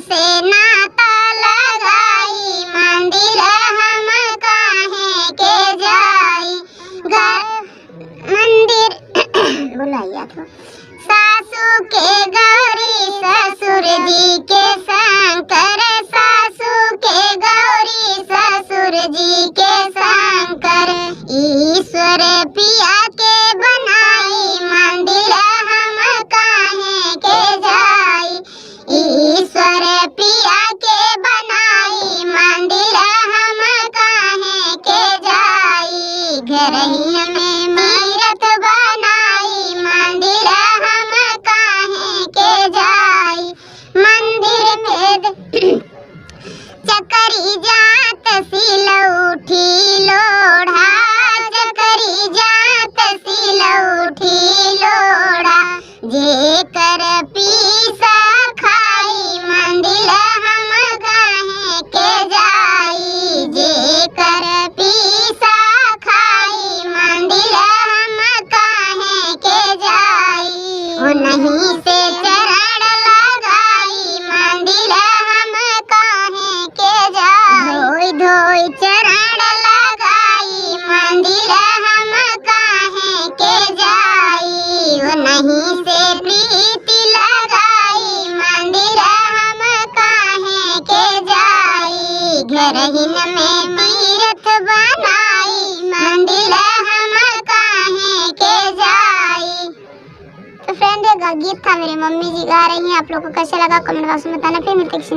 से नाता लगाई, मंदिर हम काहे के जाई। मंदिर बुलाइया तो सासू के गौरी ससुर जी के शंकर, सासू के गौरी ससुर जी के शंकर, ईश्वर पिया के बनाई, मंदिर हम काहे के जाई। ईश्वर पिया के बनाई, मंदिर हम काहे के जाई। घर ही हमें मीरत बनाई, मंदिर हम काहे के जाई। मंदिर में चकरी जात सिलौठी लोढ़ा, चकरी जात सिलौठी लोढ़ा, जेकर पीसा खाई, मंदिर हम काहे के जाई। जेकर पीसा खाई, मंदिर हम काहे के जाई। ओ नहीं से चरण लगाई, मंदिर हम काहे के जाई। धोई धोई चरण लगाई, मंदिर हम काहे के जाई। ओ नहीं से प्रीति लगाई, मंदिर हम काहे के जाई। घर ही में तीर्थ बनाई, मंदिर हम काहे के जाई। तो फ्रेंड, ये गीत था मेरी मम्मी जी गा रही हैं। आप लोग को कैसे लगा कमेंट बॉक्स में बताना। फिर मिलते हैं किसी